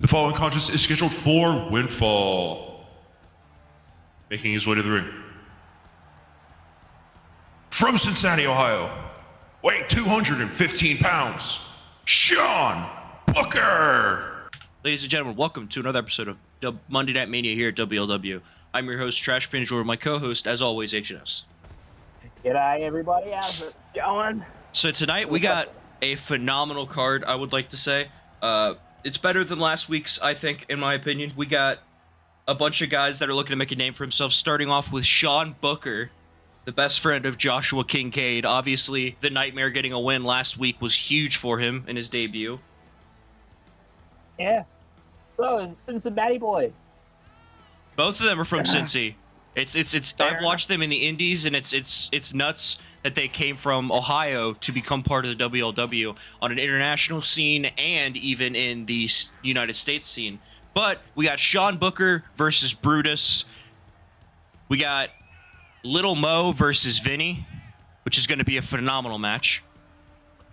The following contest is scheduled for Windfall. Making his way to the ring. From Cincinnati, Ohio, weighing 215 pounds, Sean Booker. Ladies and gentlemen, welcome to another episode of Monday Night Mania here at WLW. I'm your host, Trash Pin Jordan, my co-host, as always, HNS. G'day, everybody. How's it going? So tonight we got a phenomenal card, I would like to say. It's better than last week's, I think, in my opinion. We got a bunch of guys that are looking to make a name for themselves, starting off with Sean Booker, the best friend of Joshua Kincaid. Obviously, the Nightmare getting a win last week was huge for him in his debut. Yeah. So, Cincinnati boy. Both of them are from Cincy. It's I've watched them in the Indies, and it's nuts that they came from Ohio to become part of the WLW on an international scene and even in the United States scene. But we got Sean Booker versus Brutus. We got Little Mo versus Vinny, which is going to be a phenomenal match.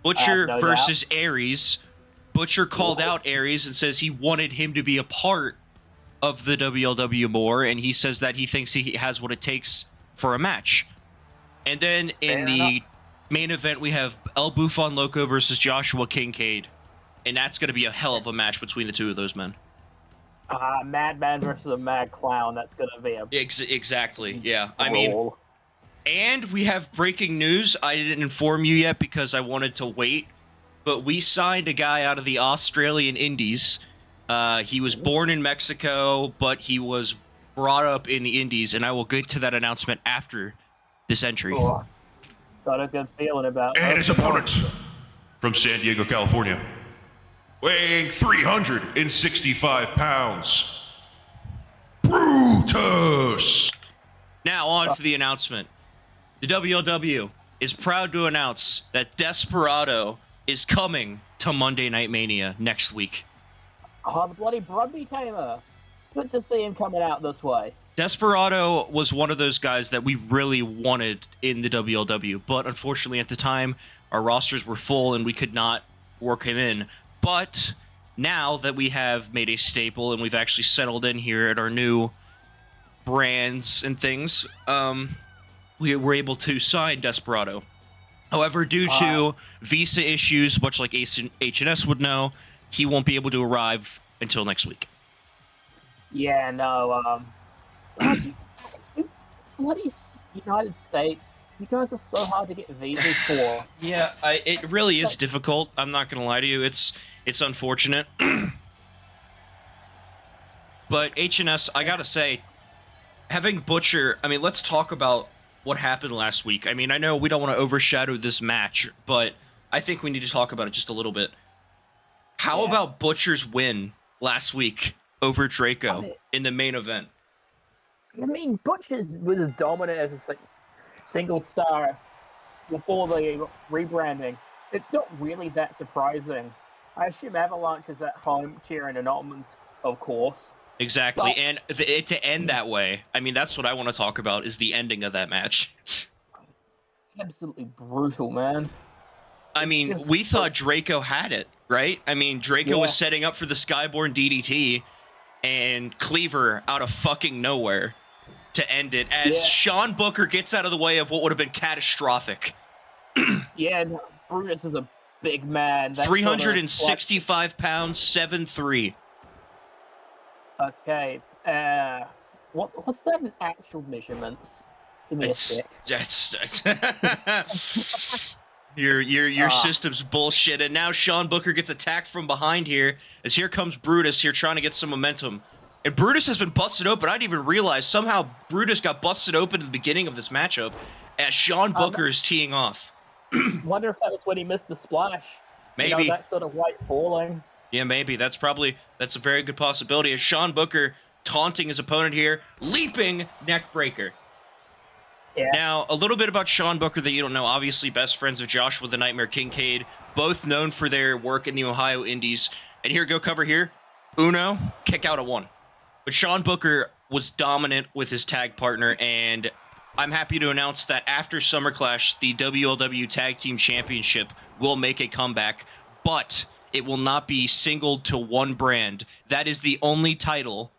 Butcher no versus Aries. Butcher called out Aries and says he wanted him to be a part of the WLW more, and he says that he thinks he has what it takes for a match. And then in the main event, we have El Bufon Loco versus Joshua Kincaid, and that's going to be a hell of a match between the two of those men. Madman versus a Mad Clown. That's going to be a Exactly, yeah. I roll. mean, and we have breaking news. I didn't inform you yet because I wanted to wait, but we signed a guy out of the Australian Indies. He was born in Mexico, but he was brought up in the Indies, and I will get to that announcement after this entry. Oh, got a good feeling about And his opponent from San Diego, California, weighing 365 pounds, Brutus. Now on to the announcement. The WLW is proud to announce that Desperado is coming to Monday Night Mania next week. Oh, the bloody Brumby Tamer. Good to see him coming out this way. Desperado was one of those guys that we really wanted in the WLW, but unfortunately at the time, our rosters were full and we could not work him in. But now that we have made a staple and we've actually settled in here at our new brands and things, we were able to sign Desperado. However, due to visa issues, much like HNS would know, he won't be able to arrive until next week. Yeah, no, bloody United States. You guys are so hard to get visas for. Yeah, it really is difficult. I'm not gonna lie to you. It's unfortunate. But HNS, I gotta say, having Butcher, I mean, let's talk about what happened last week. I mean, I know we don't want to overshadow this match, but I think we need to talk about it just a little bit. How about Butcher's win last week over Draco in the main event? I mean, Butch was dominant as a single star before the rebranding. It's not really that surprising. I assume Avalanche is at home cheering Anonymous, of course. Exactly, and to end that way, I mean, that's what I want to talk about, is the ending of that match. Absolutely brutal, man. I mean, we thought Draco had it, right? I mean, Draco was setting up for the Skyborn DDT, and Cleaver out of fucking nowhere to end it, as Sean Booker gets out of the way of what would have been catastrophic. Yeah, no, Brutus is a big man. 365 pounds, 7'3". Okay, what's that actual measurements? Give me a sec. Your system's bullshit, and now Sean Booker gets attacked from behind here, as here comes Brutus here trying to get some momentum. And Brutus has been busted open. I didn't even realize somehow Brutus got busted open at the beginning of this matchup as Sean Booker is teeing off. Wonder if that was when he missed the splash. Maybe. You know, that sort of white falling. Yeah, maybe. That's a very good possibility. As Sean Booker taunting his opponent here, leaping neck breaker. Yeah. Now, a little bit about Sean Booker that you don't know. Obviously, best friends of Joshua the Nightmare Kincaid, both known for their work in the Ohio Indies. And here, go cover here. Uno, kick out at 1. But Sean Booker was dominant with his tag partner, and I'm happy to announce that after Summer Clash, the WLW Tag Team Championship will make a comeback, but It will not be singled to one brand. That is the only title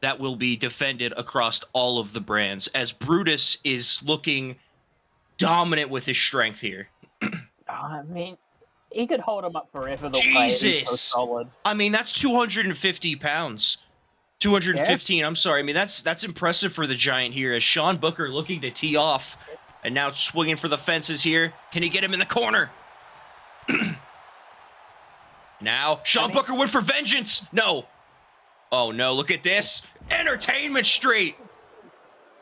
that will be defended across all of the brands, as Brutus is looking dominant with his strength here. I mean, he could hold him up forever the way he's so Jesus! solid. I mean, that's 250 pounds. 215, I'm sorry. I mean, that's impressive for the Giant here, as Sean Booker looking to tee off, and now swinging for the fences here. Can he get him in the corner? Now, Sean Booker went for vengeance. No. Oh, no, look at this. Entertainment Street.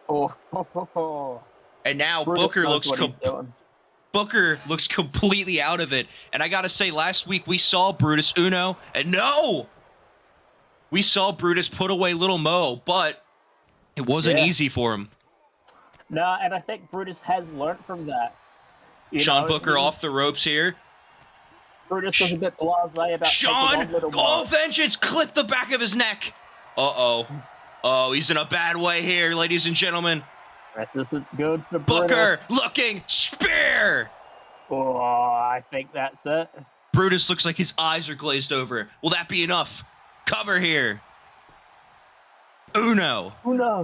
Oh. And now Brutus Booker knows what he's doing. Booker looks completely out of it. And I got to say, last week we saw Brutus Uno, and no! We saw Brutus put away Little Mo, but it wasn't easy for him. No, and I think Brutus has learned from that. Sean Booker off the ropes here. Brutus was a bit blasé about Sean, taking on Little Mo. vengeance, clip the back of his neck. Uh-oh. Oh, he's in a bad way here, ladies and gentlemen. This isn't good for Booker Brutus. looking, spear. Oh, I think that's it. Brutus looks like his eyes are glazed over. Will that be enough? Cover here. Uno.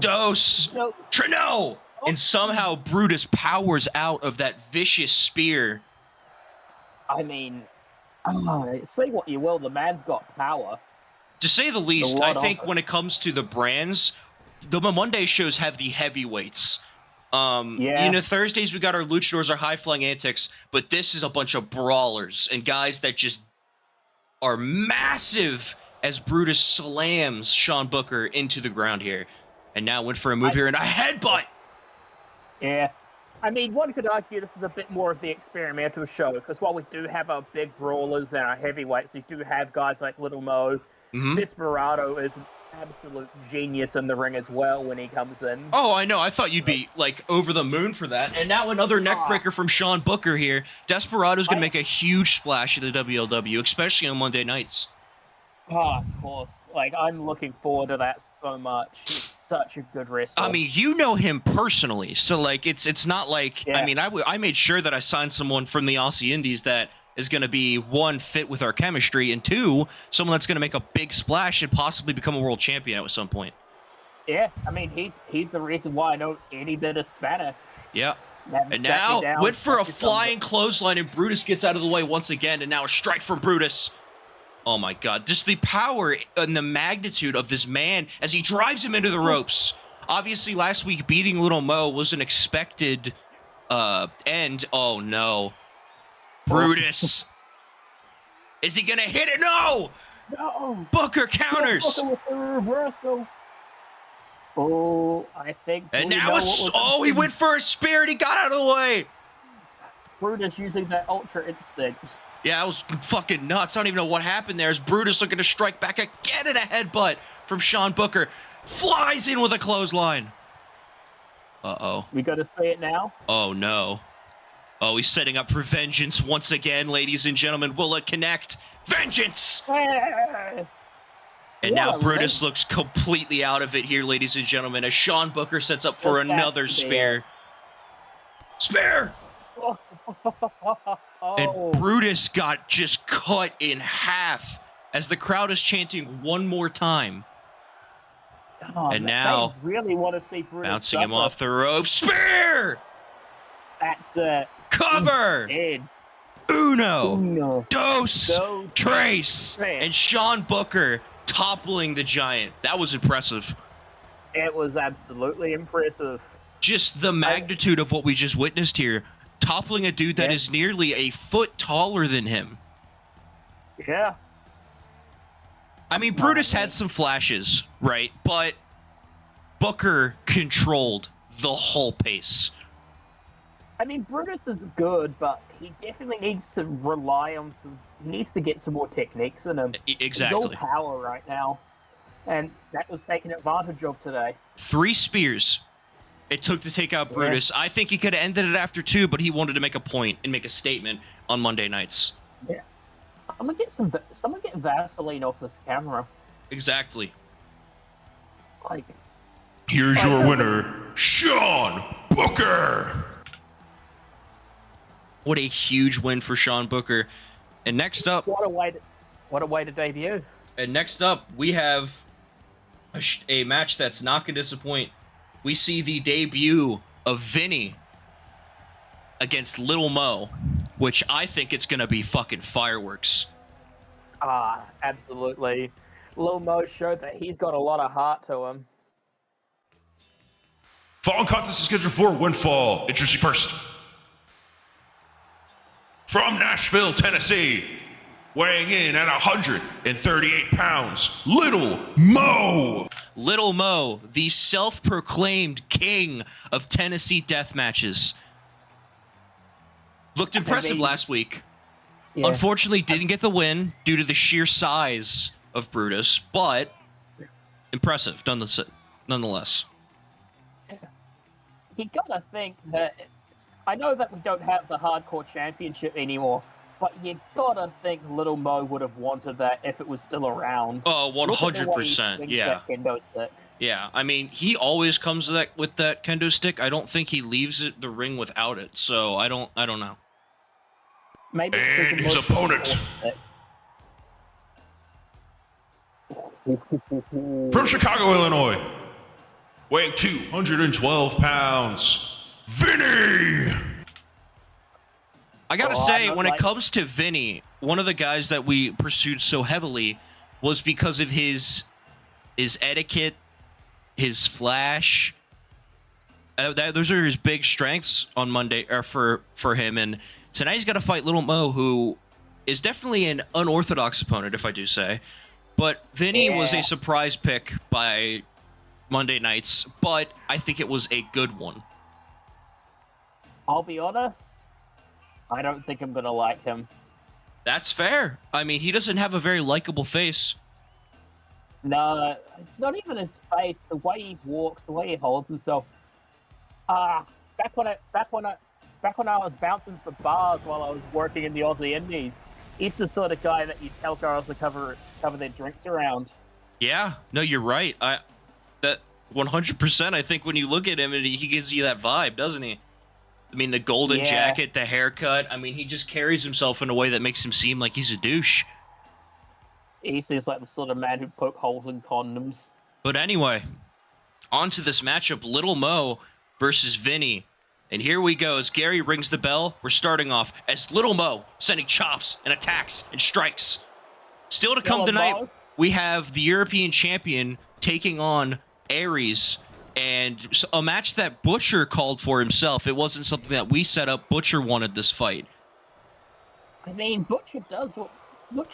Dos. No. Trino. And somehow Brutus powers out of that vicious spear. I mean, say what you will, the man's got power. To say the least, I think when it comes to the brands, the Monday shows have the heavyweights. Thursdays we got our luchadors, our high-flying antics, but this is a bunch of brawlers and guys that just are massive as Brutus slams Sean Booker into the ground here. And now went for a move here and a headbutt! Yeah. I mean, one could argue this is a bit more of the experimental show, because while we do have our big brawlers and our heavyweights, we do have guys like Little Mo. Desperado is an absolute genius in the ring as well when he comes in. Oh, I know. I thought you'd be, like, over the moon for that. And now another neckbreaker from Sean Booker here. Desperado's going to make a huge splash in the WLW, especially on Monday nights. Oh, of course. Like, I'm looking forward to that so much. He's such a good wrestler. I mean, you know him personally, so, like, it's not like... Yeah. I mean, I made sure that I signed someone from the Aussie Indies that is going to be, one, fit with our chemistry, and two, someone that's going to make a big splash and possibly become a world champion at some point. Yeah, I mean, he's the reason why I know any bit of Spanish. Yeah. And now, went for a flying clothesline, and Brutus gets out of the way once again, and now a strike from Brutus. Oh my god, just the power and the magnitude of this man as he drives him into the ropes. Obviously, last week, beating Little Mo was an expected end. Oh no. Brutus. Is he gonna hit it? No! No! Booker counters! Booker with the reversal. Oh, I think... And now he went for a spear and he got out of the way! Brutus using that Ultra Instinct. Yeah, that was fucking nuts. I don't even know what happened there. As Brutus looking to strike back again in a headbutt from Sean Booker. Flies in with a clothesline. Uh-oh. We gotta say it now? Oh, no. Oh, he's setting up for vengeance once again, ladies and gentlemen. Will it connect? Vengeance! And now Brutus looks completely out of it here, ladies and gentlemen, as Sean Booker sets up for another spear. Spear! And Brutus got just cut in half as the crowd is chanting one more time. Oh, and now, really want to see Brutus bouncing him off the rope. Spear! That's it. Cover! Uno. Dos. Trace. And Sean Booker toppling the Giant. That was impressive. It was absolutely impressive. Just the magnitude of what we just witnessed here. Toppling a dude that is nearly a foot taller than him. Yeah. I mean, Brutus had some flashes, right? But Booker controlled the whole pace. I mean, Brutus is good, but he definitely needs to rely on he needs to get some more techniques in him. Exactly. He's all power right now. And that was taken advantage of today. 3 spears it took to take out Brutus. I think he could have ended it after 2, but he wanted to make a point and make a statement on Monday nights. Yeah. I'm gonna get someone get Vaseline off this camera. Exactly. Like, here's your winner, Sean Booker. What a huge win for Sean Booker. And next up, What a way to debut. we have a match that's not going to disappoint. We see the debut of Vinny against Little Mo, which I think it's going to be fucking fireworks. Absolutely. Lil Mo showed that he's got a lot of heart to him. Following contest is scheduled for Windfall. Introducing first. From Nashville, Tennessee, weighing in at 138 pounds, Little Mo. Little Mo, the self-proclaimed king of Tennessee death matches. Looked impressive last week. Yeah. Unfortunately, didn't get the win due to the sheer size of Brutus, but impressive nonetheless. You gotta think that, I know that we don't have the hardcore championship anymore, but you gotta think Little Mo would have wanted that if it was still around. Oh, 100%, yeah. Kendo stick. Yeah, I mean, he always comes with that kendo stick. I don't think he leaves the ring without it, so I don't know. Maybe And his opponent. From Chicago, Illinois, weighing 212 pounds, Vinny. I gotta say, when it comes to Vinny, one of the guys that we pursued so heavily was because of his etiquette, his flash. Those are his big strengths on Monday, or for him. And tonight he's got to fight Little Mo, who is definitely an unorthodox opponent, if I do say. But Vinny was a surprise pick by Monday nights, but I think it was a good one. I'll be honest, I don't think I'm gonna like him. That's fair. I mean, he doesn't have a very likable face. No, it's not even his face. The way he walks, the way he holds himself. Back when I was bouncing for bars while I was working in the Aussie Indies, he's the sort of guy that you tell girls to cover their drinks around. Yeah, no, you're right. That 100%. I think when you look at him, he gives you that vibe, doesn't he? I mean, the golden jacket, the haircut. I mean, he just carries himself in a way that makes him seem like he's a douche. He seems like the sort of man who poke holes in condoms. But anyway, on to this matchup, Little Mo versus Vinny. And here we go. As Gary rings the bell, we're starting off as Little Mo sending chops and attacks and strikes. Still to come tonight, we have the European champion taking on Aries, and a match that Butcher called for himself. It wasn't something that we set up. Butcher wanted this fight. I mean, Butcher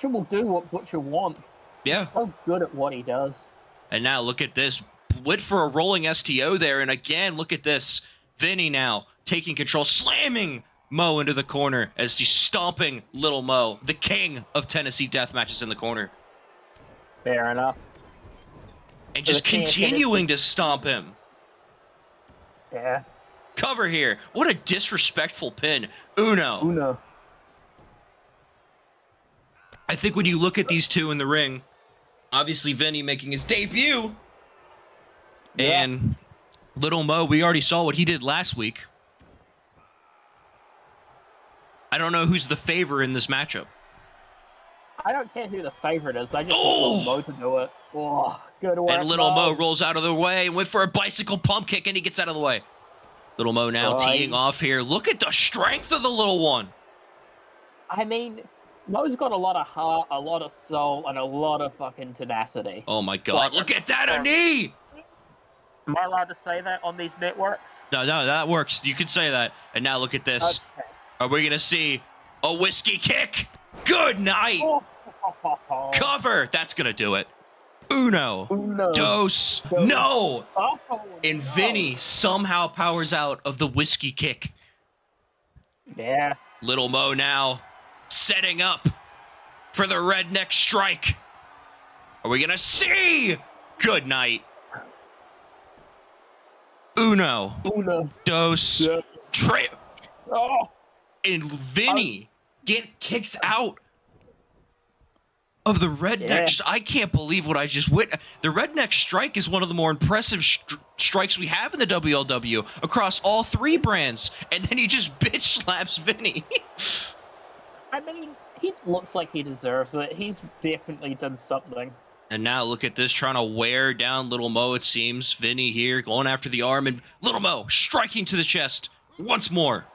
will do what Butcher wants. Yeah. He's so good at what he does. And now look at this. Went for a rolling STO there, and again, look at this. Vinny now taking control, slamming Mo into the corner as he's stomping Little Mo, the king of Tennessee death matches, in the corner. Fair enough. And just continuing to stomp him. Yeah. Cover here. What a disrespectful pin. Uno. I think when you look at these two in the ring, obviously Vinny making his debut, and Little Mo, we already saw what he did last week. I don't know who's the favor in this matchup. I don't care who the favorite is. I just want Little Mo to do it. Oh, good work, And Little Mo rolls out of the way and went for a bicycle pump kick, and he gets out of the way. Little Mo now teeing off here. Look at the strength of the little one. I mean, Mo's got a lot of heart, a lot of soul, and a lot of fucking tenacity. Oh my god, look at that, a knee! Am I allowed to say that on these networks? No, that works. You can say that. And now look at this. Okay. Are we going to see a whiskey kick? Good night. Cover. That's going to do it. Uno. Dos. No. And Vinny somehow powers out of the whiskey kick. Yeah. Little Mo now setting up for the redneck strike. Are we going to see? Good night. Uno. Dos. Tre. And Vinny kicks out of the redneck. I can't believe what I just witnessed. The redneck strike is one of the more impressive strikes we have in the WLW across all three brands. And then he just bitch slaps Vinny. I mean, he looks like he deserves it. He's definitely done something. And now look at this, trying to wear down Little Mo, it seems. Vinny here going after the arm, and Little Mo striking to the chest once more.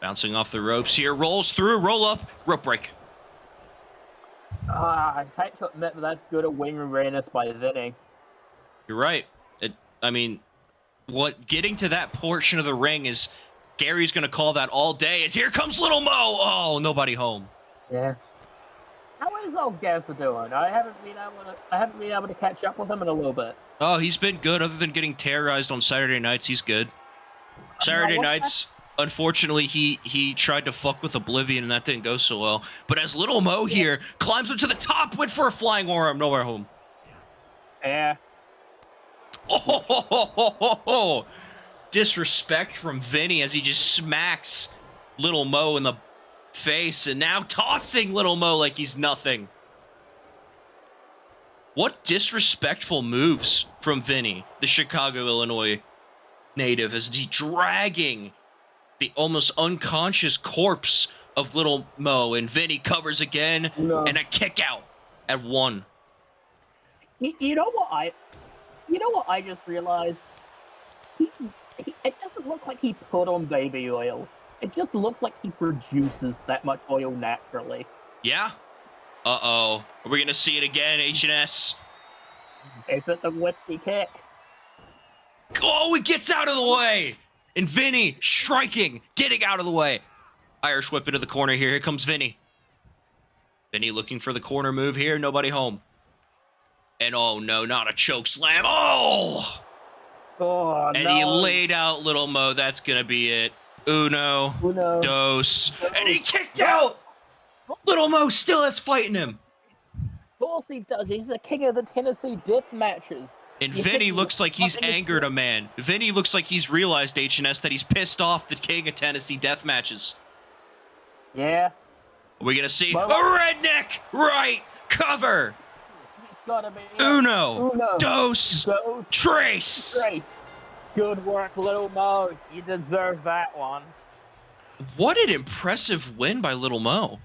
Bouncing off the ropes here, rolls through, roll up, rope break. I hate to admit, but that's good at wing awareness by Vinny. You're right. Getting to that portion of the ring is, Gary's going to call that all day, as here comes Little Mo. Oh, nobody home. Yeah. How is old Gazza doing? I haven't been able to catch up with him in a little bit. Oh, he's been good. Other than getting terrorized on Saturday nights, he's good. Saturday nights, unfortunately, he tried to fuck with Oblivion, and that didn't go so well. But as Little Mo here climbs up to the top, went for a flying arm, nowhere home. Yeah. Oh, disrespect from Vinny as he just smacks Little Mo in the face, and now tossing Little Mo like he's nothing. What disrespectful moves from Vinny, the Chicago, Illinois native, as he dragging the almost unconscious corpse of Little Mo, and Vinny covers again, and a kick out at 1. You know what I just realized? It doesn't look like he put on baby oil. It just looks like he produces that much oil naturally. Yeah? Uh-oh. Are we going to see it again, H&S? Is it the whiskey kick? Oh, he gets out of the way! And Vinny striking, getting out of the way. Irish whip into the corner here. Here comes Vinny. Vinny looking for the corner move here. Nobody home. And oh no, not a choke slam. Oh! Oh, and no. he laid out Little Mo. That's going to be it. Uno. Dos. And he kicked out! Little Mo still has fight in him. Of course he does. He's the king of the Tennessee death matches. And Vinny looks like he's angered a man. Vinny looks like he's realized, H&S, that he's pissed off the king of Tennessee death matches. Yeah. Are we going to see a redneck right cover? It's got to be Uno. Dos. Trace. Good work, Little Mo. You deserve that one. What an impressive win by Little Mo.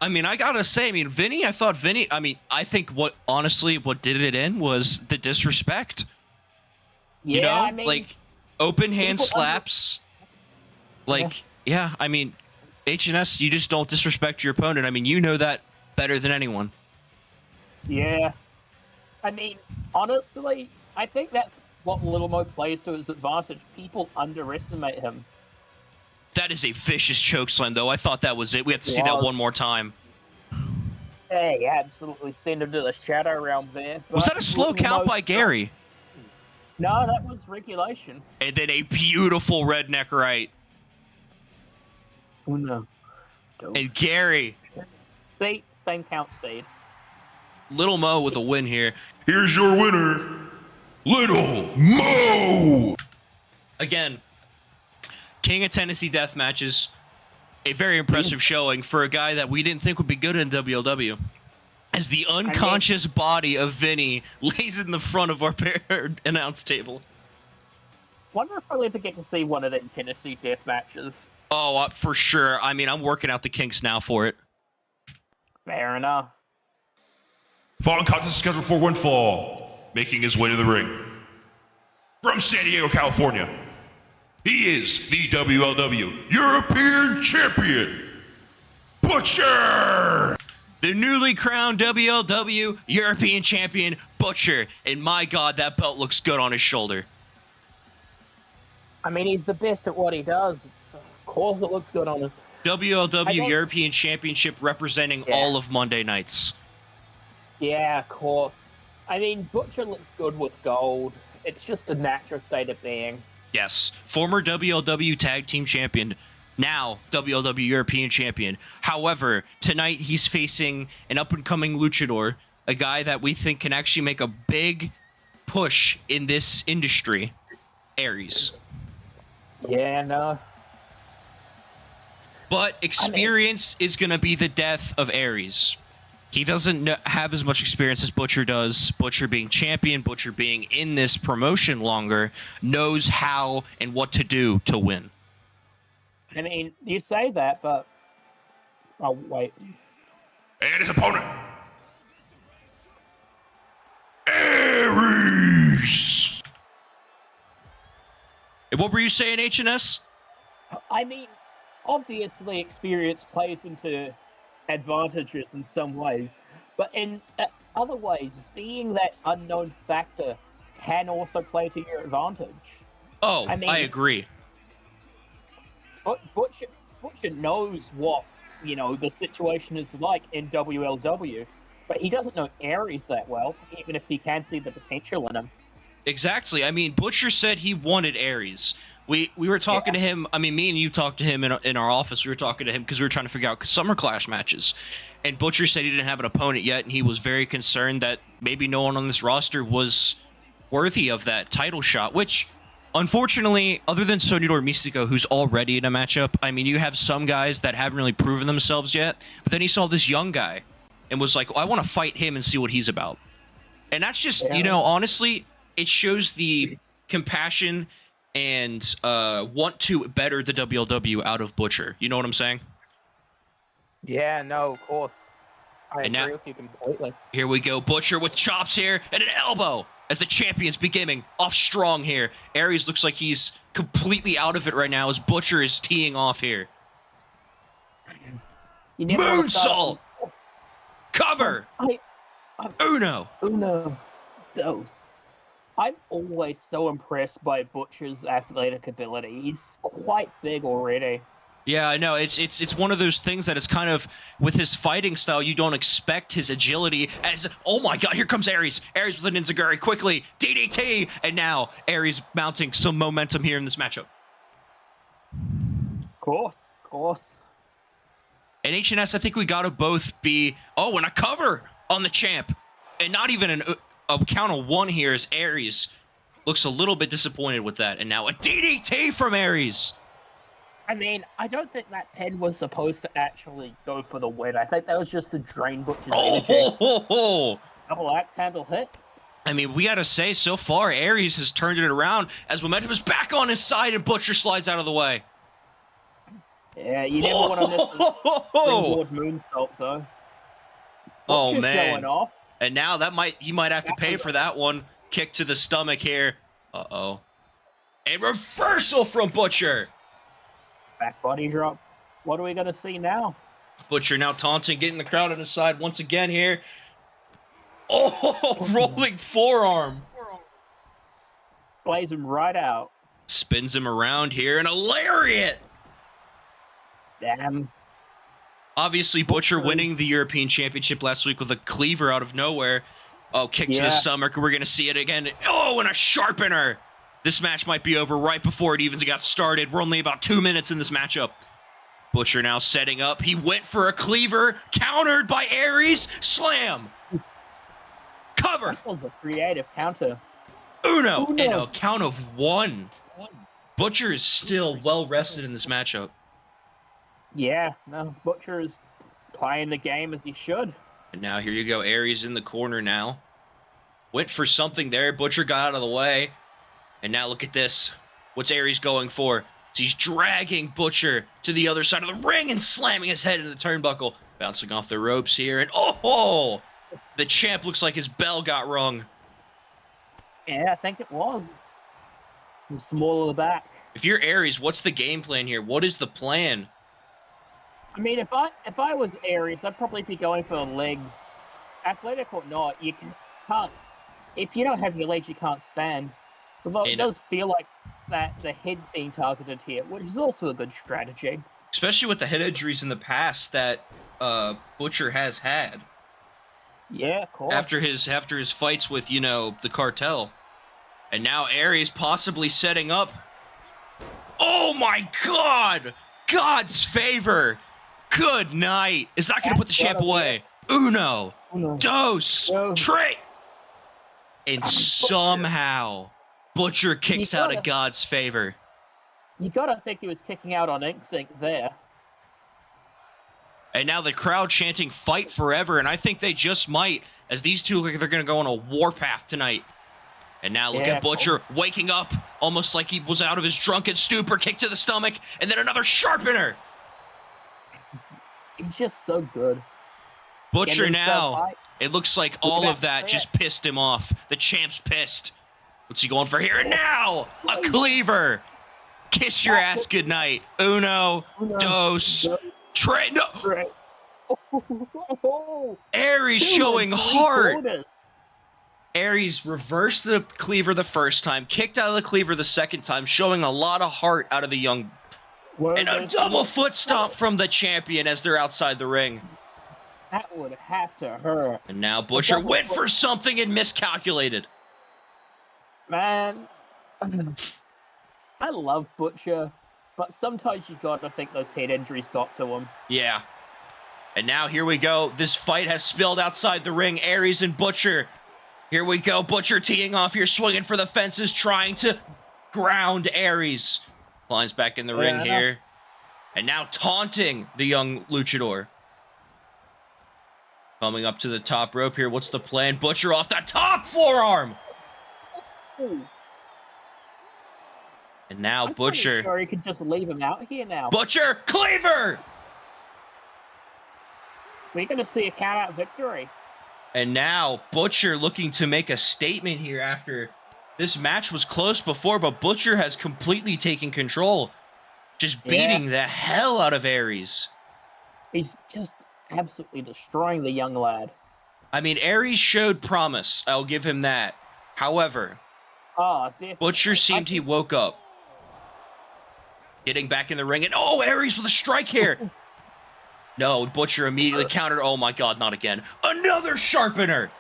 I mean, I gotta say, Vinny, I think what did it in was the disrespect. Yeah, you know? I mean, like, open hand slaps. H&S, you just don't disrespect your opponent. I mean, you know that better than anyone. Yeah. I mean, honestly, I think that's what Little Mo plays to his advantage. People underestimate him. That is a vicious chokeslam, though. I thought that was it. We have to see that one more time. Hey, absolutely send him to the shadow realm there. Was that a slow count by Gary? No, that was regulation. And then a beautiful redneck right. Oh, no. And Gary. See, same count speed. Little Mo with a win here. Here's your winner, Little Mo! Again, King of Tennessee death matches. A very impressive showing for a guy that we didn't think would be good in WLW. As the unconscious body of Vinny lays in the front of our announce table. Wonder if I'll ever get to see one of them Tennessee death matches. Oh, for sure. I mean, I'm working out the kinks now for it. Fair enough. Following contest scheduled for one fall, making his way to the ring. From San Diego, California, he is the WLW European Champion, Butcher! The newly crowned WLW European Champion, Butcher. And my God, that belt looks good on his shoulder. I mean, he's the best at what he does. So of course it looks good on him. WLW European Championship representing all of Monday nights. Yeah, of course. I mean, Butcher looks good with gold. It's just a natural state of being. Yes. Former WLW Tag Team Champion. Now WLW European Champion. However, tonight he's facing an up-and-coming luchador. A guy that we think can actually make a big push in this industry. Aries. Yeah, no. But experience is going to be the death of Aries. He doesn't have as much experience as Butcher does. Butcher being champion, Butcher being in this promotion longer, knows how and what to do to win. I mean, you say that, but oh wait, And his opponent, Aries. And what were you saying, HNS? I mean, obviously experience plays into advantages in some ways, but in other ways, being that unknown factor can also play to your advantage. Oh, I mean, I agree. Butcher knows what the situation is like in WLW, but he doesn't know Aries that well, even if he can see the potential in him. Exactly. I mean, Butcher said he wanted Aries. We were talking to him. I mean, me and you talked to him in our office. We were talking to him because we were trying to figure out Summer Clash matches. And Butcher said he didn't have an opponent yet, and he was very concerned that maybe no one on this roster was worthy of that title shot, which, unfortunately, other than Sonidor Mystico, who's already in a matchup, I mean, you have some guys that haven't really proven themselves yet, but then he saw this young guy and was like, I want to fight him and see what he's about. And that's just, honestly, it shows the compassion and want to better the WLW out of Butcher. You know what I'm saying? Yeah, no, of course. I And agree now- with you completely. Here we go. Butcher with chops here and an elbow as the champion's beginning off strong here. Aries looks like he's completely out of it right now as Butcher is teeing off here. You never wanna start Moonsault! Cover! Uno! Uno, dos. I'm always so impressed by Butcher's athletic ability. He's quite big already. Yeah, I know. It's one of those things that is kind of, with his fighting style, you don't expect his agility as, oh my god, here comes Aries. Aries with an Enziguri, quickly, DDT, and now Aries mounting some momentum here in this matchup. Of course. And HNS, I think we gotta both be, and a cover on the champ. And not even a count of one here as Aries looks a little bit disappointed with that. And now a DDT from Aries. I mean, I don't think that pin was supposed to actually go for the win. I think that was just to drain Butcher's energy. Double axe handle hits. I mean, we gotta say, so far, Aries has turned it around as momentum is back on his side and Butcher slides out of the way. Yeah, you never want to miss the springboard moonsault, though. Butcher's showing off. And now he might have to pay for that one. Kick to the stomach here. Uh-oh. And reversal from Butcher. Back body drop. What are we going to see now? Butcher now taunting, getting the crowd on his side once again here. Oh, rolling forearm. Plays him right out. Spins him around here, and a lariat. Damn. Obviously, Butcher winning the European Championship last week with a cleaver out of nowhere. Oh, kick to the stomach. We're going to see it again. Oh, and a sharpener. This match might be over right before it even got started. We're only about 2 minutes in this matchup. Butcher now setting up. He went for a cleaver. Countered by Aries. Slam. Cover. That was a creative counter. Uno. And a count of one. Butcher is still well rested in this matchup. Yeah, no, Butcher is playing the game as he should. And now here you go. Aries in the corner now. Went for something there. Butcher got out of the way. And now look at this. What's Aries going for? So he's dragging Butcher to the other side of the ring and slamming his head into the turnbuckle. Bouncing off the ropes here. And the champ looks like his bell got rung. Yeah, I think it was. The small of the back. If you're Aries, what's the game plan here? What is the plan? I mean, if I was Aries, I'd probably be going for the legs. Athletic or not, you can't. If you don't have your legs, you can't stand. Although it does feel like that the head's being targeted here, which is also a good strategy. Especially with the head injuries in the past that Butcher has had. Yeah, of course. After his fights with, the cartel. And now Aries possibly setting up. Oh my god! God's favor! Good night! Is that going to put the champ away? Uno. Dos. Tre. And somehow, Butcher kicks out of God's favor. You gotta think he was kicking out on Instinct there. And now the crowd chanting "Fight Forever," and I think they just might, as these two look like they're going to go on a warpath tonight. And now look Yeah, at Butcher waking up almost like he was out of his drunken stupor, kick to the stomach, and then another sharpener. He's just so good. Butcher Getting himself now, high. it looks like Look at all that of that threat. just pissed him off. The champ's pissed. What's he going for here? And now, a cleaver. Kiss your ass goodnight. Uno, dos, tre... No! Right. Oh, Aries two showing and three heart. quarters. Aries reversed the cleaver the first time, kicked out of the cleaver the second time, showing a lot of heart out of the young. Well, And a there's- double foot stomp from the champion as they're outside the ring. That would have to hurt. And now Butcher double went foot- for something and miscalculated. Man, I love Butcher, but sometimes you gotta think those head injuries got to him. Yeah. And now here we go. This fight has spilled outside the ring. Aries and Butcher. Here we go. Butcher teeing off here, swinging for the fences, trying to ground Aries. Climbs back in the ring enough. here. And now taunting the young luchador. Coming up to the top rope here. What's the plan? Butcher off the top forearm. Ooh, And now I'm Butcher. pretty sure you could just leave him out here now. Butcher, cleaver! We're gonna see a count-out victory. And now Butcher looking to make a statement here after this match was close before, but Butcher has completely taken control. Just beating the hell out of Aries. He's just absolutely destroying the young lad. I mean, Aries showed promise. I'll give him that. However, Oh, definitely. Butcher seemed he woke up. Getting back in the ring, and oh, Aries with a strike here. No, Butcher immediately countered. Oh my God, not again. Another sharpener.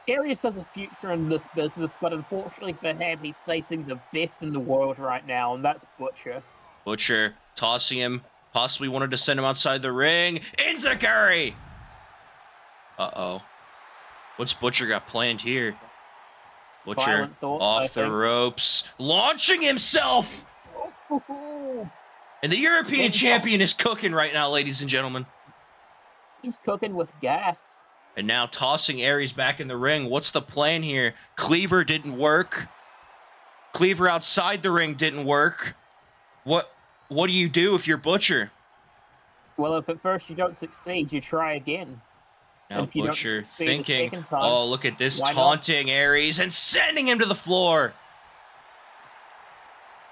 Aries has a future in this business, but unfortunately for him, he's facing the best in the world right now, and that's Butcher. Butcher tossing him. Possibly wanted to send him outside the ring. Enziguri! Uh-oh. What's Butcher got planned here? Butcher Violent thoughts, I off the think. ropes. Launching himself! Ooh, And the European Spin champion is cooking right now, ladies and gentlemen. he's cooking with gas. And now tossing Aries back in the ring. What's the plan here? Cleaver didn't work. Cleaver outside the ring didn't work. What do you do if you're Butcher? Well, if at first you don't succeed, you try again. Now If you don't Butcher succeed the thinking, second time, oh, look at this, why not? taunting Aries and sending him to the floor.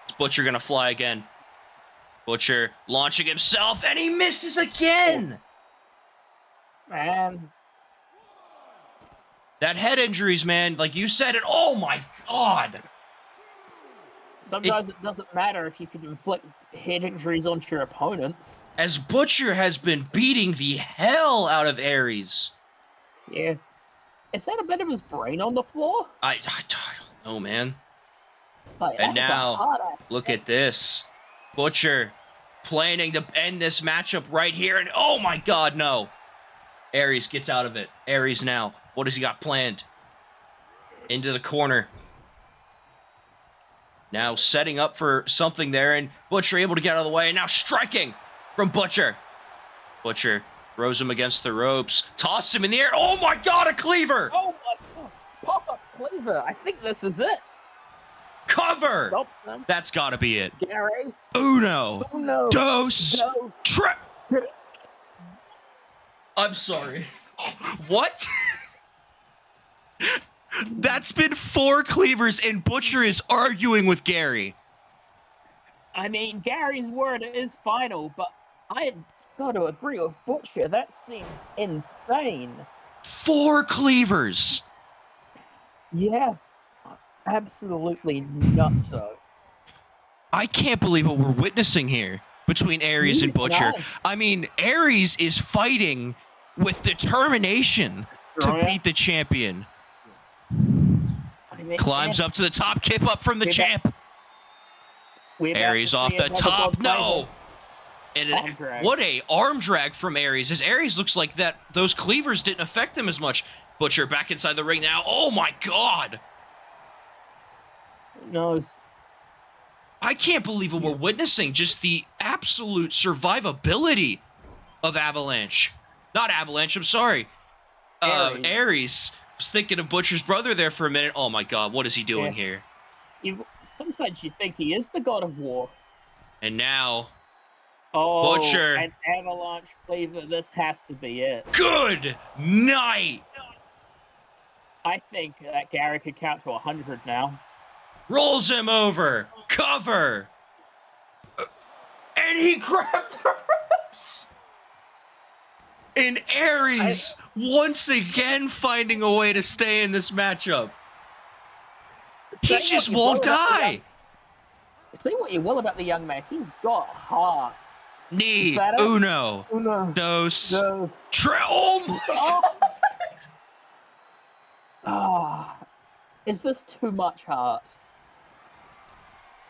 Is Butcher gonna fly again? Butcher launching himself, and he misses again. Man, That head injuries, man, like you said it. Oh my God. sometimes it doesn't matter if you can inflict head injuries onto your opponents. As Butcher has been beating the hell out of Aries. Yeah. Is that a bit of his brain on the floor? I don't know, man. Like, And that was a now, hard ass. look at this. Butcher planning to end this matchup right here. And oh my God, no. Aries gets out of it. Aries now. What has he got planned? Into the corner. Now setting up for something there. And Butcher able to get out of the way. And now striking from Butcher. Butcher throws him against the ropes. Tosses him in the air. Oh my God, a cleaver. Oh my god! Pop-up cleaver! I think this is it! Cover. Stop them. That's got to be it. Gary! Uno. Oh no! Dos. No! Tre- I'm sorry. What? That's been 4 cleavers, and Butcher is arguing with Gary. I mean, Gary's word is final, but I got to agree with Butcher. That seems insane. 4 cleavers. Yeah. Absolutely nutso. I can't believe what we're witnessing here between Aries and Butcher. No. I mean, Aries is fighting with determination to Oh, yeah. beat the champion. I mean, Climbs up to the top, kip up from the We're champ. we're about Aries to off see the another top. God's No. Label. And Arm drag. what a arm drag from Aries. As Aries looks like that those cleavers didn't affect him as much. Butcher back inside the ring now. Oh my God. No, it's- I can't believe what we're witnessing. Just the absolute survivability of Avalanche. Not Avalanche, I'm sorry. Aries. Aries was thinking of Butcher's brother there for a minute. Oh my God, what is he doing here? Sometimes you think he is the god of war. And now, Oh, Butcher. an avalanche cleaver. This has to be it. Good night. I think that Gary could count to 100 now. Rolls him over. Cover. And he grabbed the ropes. And Aries once again finding a way to stay in this matchup. He just won't die. Say what you will about the young man. He's got heart. Knee. Uno. Dos. Oh my God. Is this too much heart?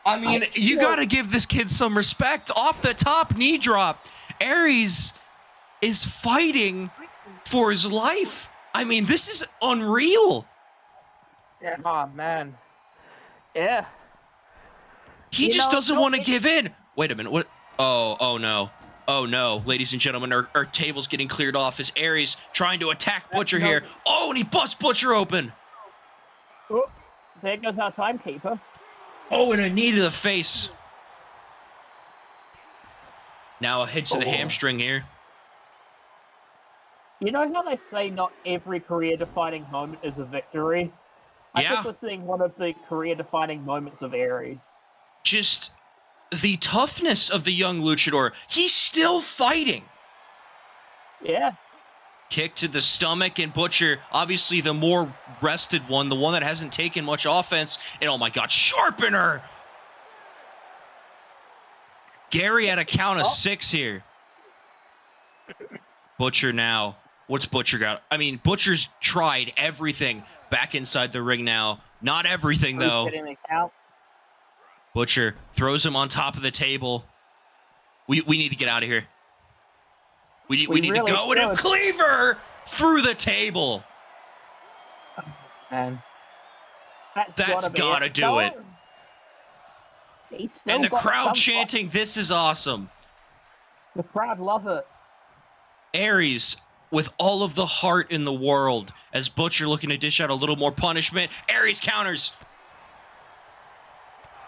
I mean, you got to give this kid some respect. Off the top, knee drop. Aries is fighting for his life. I mean, this is unreal. Yeah. Oh, man. Yeah. He just doesn't want to give in. Wait a minute. What? Oh no. Oh, no. Ladies and gentlemen, our table's getting cleared off as Aries trying to attack Butcher here. Oh, and he busts Butcher open. Oh, there goes our timekeeper. Oh, and a knee to the face. Now a hit to the hamstring here. You know how they say not every career-defining moment is a victory? I think we're seeing one of the career-defining moments of Aries. Just the toughness of the young luchador. He's still fighting. Yeah. Kick to the stomach, and Butcher, obviously the more rested one, the one that hasn't taken much offense. And oh my God, sharpener! Gary at a count of 6 here. Butcher now. What's Butcher got? I mean, Butcher's tried everything back inside the ring now. Not everything, though. Butcher throws him on top of the table. We need to get out of here. We need to go. And a cleaver through the table. And that's gotta do it. And the crowd chanting, "This is awesome." The crowd love it. Aries with all of the heart in the world as Butcher looking to dish out a little more punishment. Aries counters.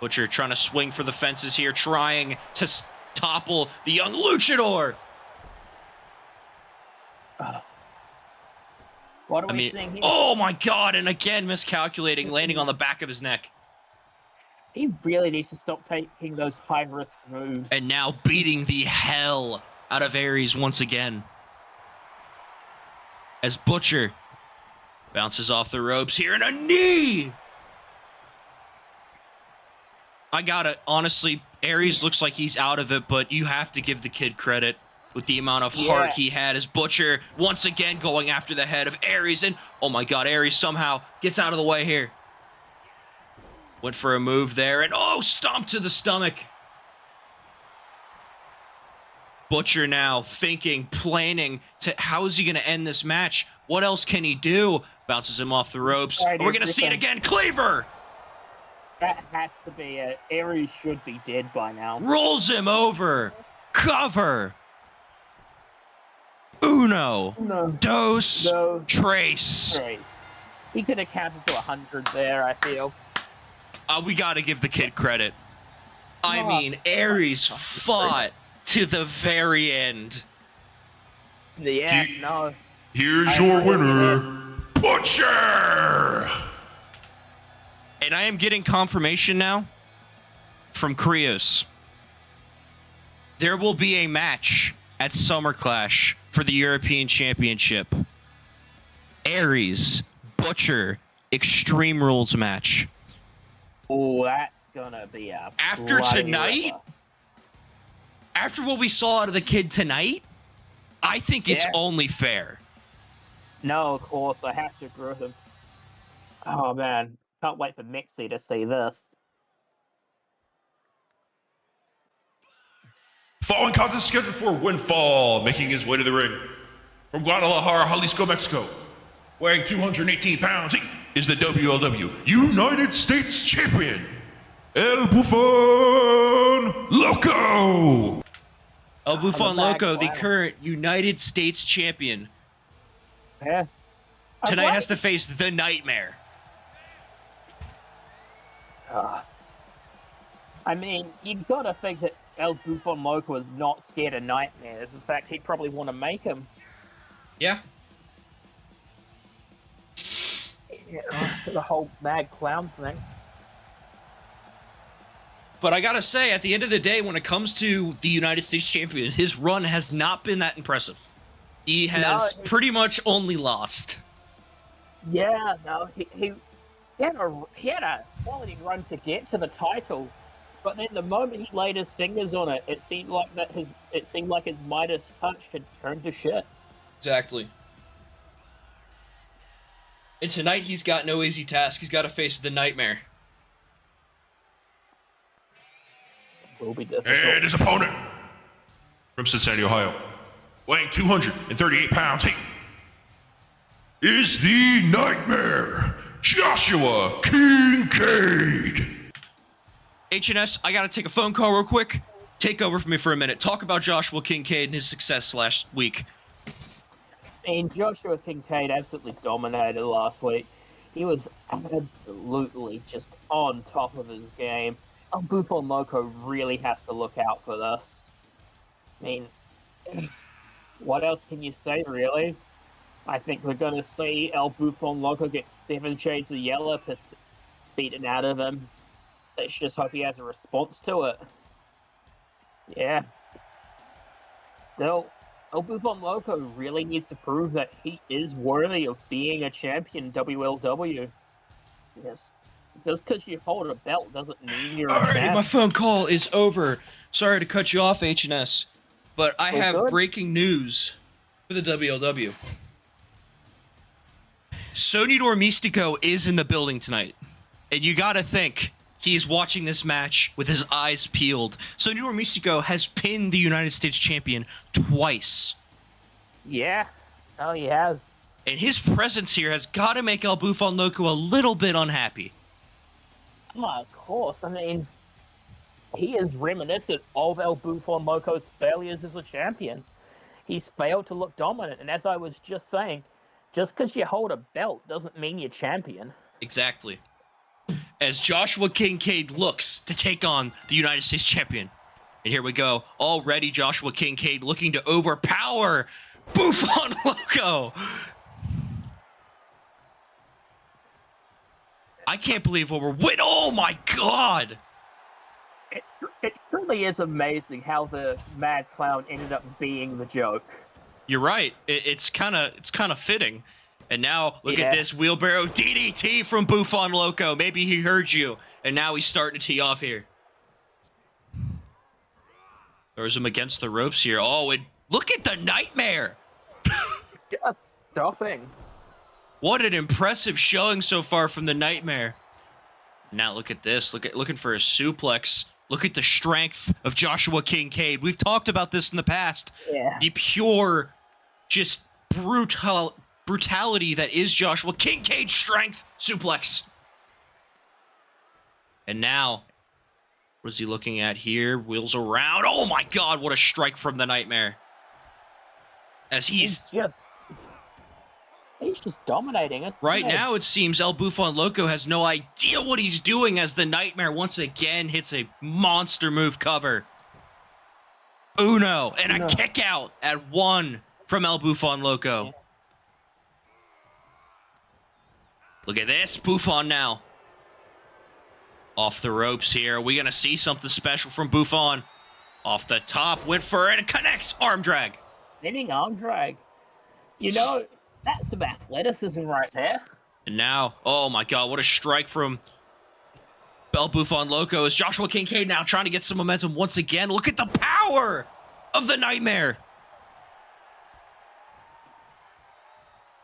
Butcher trying to swing for the fences here, trying to topple the young luchador. What are we seeing here? Oh my God, and again miscalculating, landing on the back of his neck. He really needs to stop taking those high-risk moves. And now beating the hell out of Aries once again. As Butcher bounces off the ropes here, and a knee! I gotta, honestly, Aries looks like he's out of it, but you have to give the kid credit with the amount of heart he had as Butcher once again going after the head of Aries. And, oh my God, Aries somehow gets out of the way here. Went for a move there, and stomp to the stomach. Butcher now thinking, planning to how is he going to end this match? What else can he do? Bounces him off the ropes. We're going to see it again. Cleaver! That has to be it. Aries should be dead by now. Rolls him over. Cover. Uno. Dos. Trace. He could have counted to 100 there, I feel. We got to give the kid credit. I mean, Aries fought to the very end. Yeah, Here's your winner, Butcher! And I am getting confirmation now from Krios. There will be a match at Summer Clash for the European Championship. Aries, Butcher, Extreme Rules match. Oh, that's gonna be a after tonight. After what we saw out of the kid tonight, I think it's only fair. No, of course, I have to agree with him. Oh man, can't wait for Mixie to see this. Following contest scheduled for Windfall, making his way to the ring. From Guadalajara, Jalisco, Mexico. Weighing 218 pounds, he is the WLW United States Champion, El Bufon Loco! El Bufon Loco, the current United States Champion. Yeah. tonight has to face the Nightmare. I mean, you've got to think that El Buffon Loco is not scared of nightmares. In fact, he'd probably want to make him. Yeah. The whole mad clown thing. But I gotta say, at the end of the day, when it comes to the United States champion, his run has not been that impressive. He has pretty much only lost. Yeah, no, he had a quality run to get to the title, but then the moment he laid his fingers on it, it seemed like his Midas touch had turned to shit. Exactly. And tonight he's got no easy task. He's got to face the Nightmare. Will be difficult. And his opponent from Cincinnati, Ohio, weighing 238 pounds, is the Nightmare, Joshua Kincaid. HNS, I gotta take a phone call real quick. Take over for me for a minute. Talk about Joshua Kincaid and his success last week. And Joshua Kincaid absolutely dominated last week. He was absolutely just on top of his game. El Buffon Loco really has to look out for this. I mean, what else can you say, really? I think we're going to see El Buffon Loco get 7 shades of yellow beaten out of him. Let's just hope he has a response to it. Yeah. Still, El Buffon Loco really needs to prove that he is worthy of being a champion in WLW. Yes. Just because you hold a belt doesn't mean you're a champion. My phone call is over. Sorry to cut you off, HNS, but I have breaking news for the WLW. Sonidor Mystico is in the building tonight, and you gotta think he's watching this match with his eyes peeled. Sonidor Mystico has pinned the United States champion twice. Yeah, oh, he has. And his presence here has got to make El Buffon Loco a little bit unhappy. Oh, of course. I mean, he is reminiscent of El Buffon Loco's failures as a champion. He's failed to look dominant, and as I was just saying, just because you hold a belt doesn't mean you're champion. Exactly. As Joshua Kincaid looks to take on the United States champion. And here we go. Already Joshua Kincaid looking to overpower Buffon Loco. I can't believe what we're win. Oh my god! It truly is amazing how the Mad Clown ended up being the joke. You're right. It's kind of fitting. And now look at this wheelbarrow DDT from Buffon Loco. Maybe he heard you, and now he's starting to tee off here. Throws him against the ropes here. Oh, and look at the Nightmare. Just stopping. What an impressive showing so far from the Nightmare. Now look at this. Looking for a suplex. Look at the strength of Joshua Kincaid. We've talked about this in the past. Yeah. The pure, just brutality that is Joshua Kincaid's strength. Suplex. And now, what is he looking at here? Wheels around. Oh my god, what a strike from the Nightmare. As he's just dominating it. Right now, it seems El Buffon Loco has no idea what he's doing as the Nightmare once again hits a monster move cover. Uno, and a kick out at 1 from El Buffon Loco. Yeah. Look at this, Buffon now. Off the ropes here. Are we going to see something special from Buffon? Off the top, went for it, and connects. Arm drag. Spinning arm drag. You know, that's some athleticism right there. And now, oh my god, what a strike from El Buffon Loco. Is Joshua Kincaid now trying to get some momentum once again? Look at the power of the Nightmare.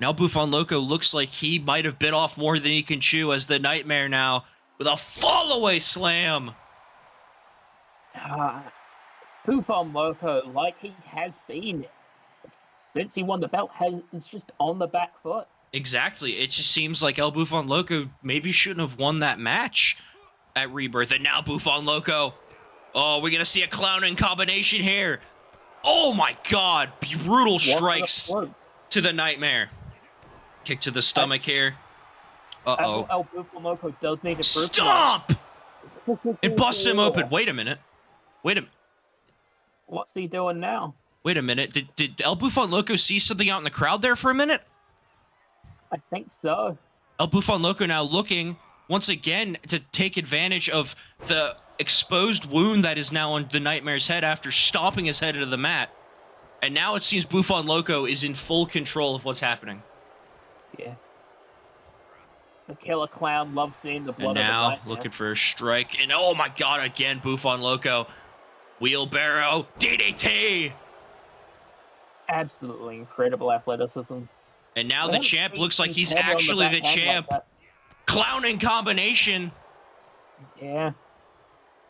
Now Buffon Loco looks like he might have bit off more than he can chew as the Nightmare now with a fall-away slam. Buffon Loco, like he has been since he won the belt, is just on the back foot. Exactly. It just seems like El Buffon Loco maybe shouldn't have won that match at Rebirth. And now Buffon Loco. Oh, we're going to see a clowning combination here. Oh my god. Brutal strikes to the Nightmare. Kick to the stomach here. That's Uh-oh. what El Bufo Loco does need to prove. Stop! It busts him open. Wait a minute. What's he doing now? Wait a minute. Did El Bufon Loco see something out in the crowd there for a minute? I think so. El Bufon Loco now looking once again to take advantage of the exposed wound that is now on the Nightmare's head after stomping his head into the mat. And now it seems Bufon Loco is in full control of what's happening. Yeah. The Killer Clown loves seeing the blood And of the now Nightmare. looking for a strike. And oh my god, again, Bufon Loco. Wheelbarrow. DDT. Absolutely incredible athleticism. And now the champ looks like he's actually the champ. Clowning combination. Yeah.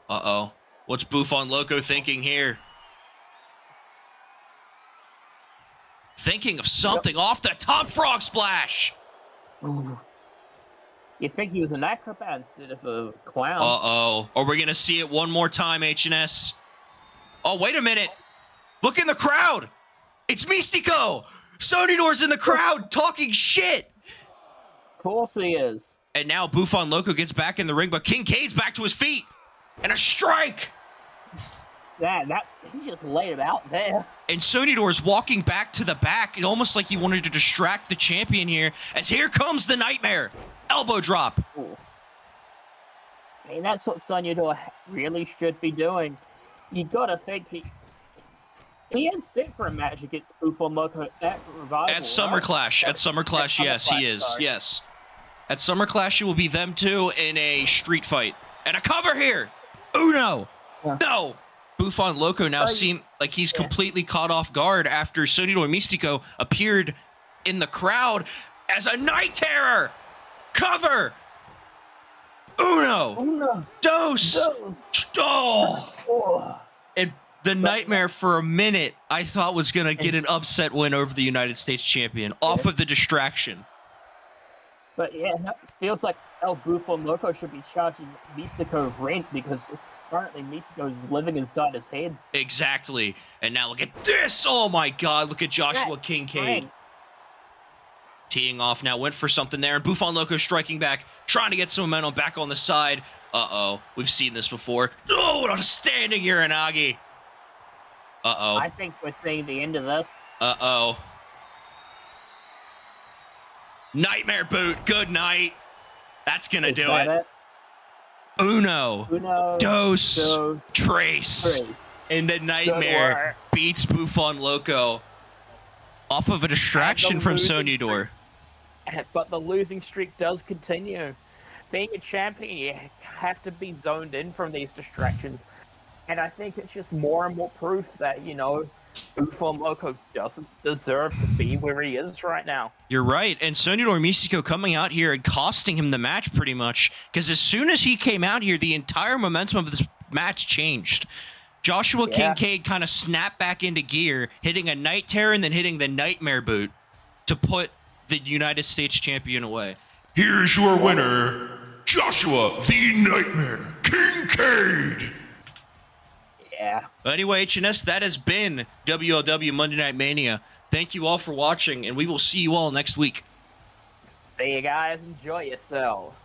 Uh-oh. What's Bufon Loco thinking here? Thinking of something off the top frog splash. Ooh. You'd think he was an acrobat instead of a clown. Uh-oh. Are we going to see it one more time, H&S? Oh, wait a minute. Look in the crowd. It's Mystico. Sonidor's in the crowd talking shit. Of course he is. And now Bufon Loco gets back in the ring, but Kincaid's back to his feet. And a strike. Yeah, he just laid it out there. And Sonidor's walking back to the back, almost like he wanted to distract the champion here, as here comes the Nightmare. Elbow drop. Ooh. I mean, that's what Sonidor really should be doing. You gotta think he is set for a match against Bufon Loco at Revival. At Summer Clash. At Summer Clash, yes, he is. Sorry. Yes. At Summer Clash, it will be them two in a street fight. And a cover here. Uno. Yeah. No. Bufon Loco now seems like he's completely caught off guard after Sonidor Mystico appeared in the crowd as a Night Terror. Cover. Uno. Dos. Oh. Oh. And the Nightmare for a minute I thought was going to get an upset win over the United States champion off of the distraction. But yeah, it feels like El Bufon Loco should be charging Mystico rent because currently Mystico is living inside his head. Exactly. And now look at this. Oh my god, look at Joshua Kincaid. Teeing off now, went for something there, and Bufon Loco striking back, trying to get some momentum back on the side. Uh-oh, we've seen this before. Oh, what a standing Uranagi. Uh-oh. I think we're seeing the end of this. Uh-oh. Nightmare boot, good night. That's gonna do it. Uno, dos, trace. And the Nightmare beats Bufon Loco off of a distraction from Sonidor. But the losing streak does continue. Being a champion, you have to be zoned in from these distractions. And I think it's just more and more proof that, Bufon Loco doesn't deserve to be where he is right now. You're right. And Sonidor Mystico coming out here and costing him the match pretty much. Because as soon as he came out here, the entire momentum of this match changed. Joshua Kincaid kind of snapped back into gear, hitting a Night Terror and then hitting the Nightmare boot to put the United States champion away. Here's your winner, Joshua the Nightmare Kincaid. Yeah. Anyway, HNS, that has been WLW Monday Night Mania. Thank you all for watching, and we will see you all next week. See you guys. Enjoy yourselves.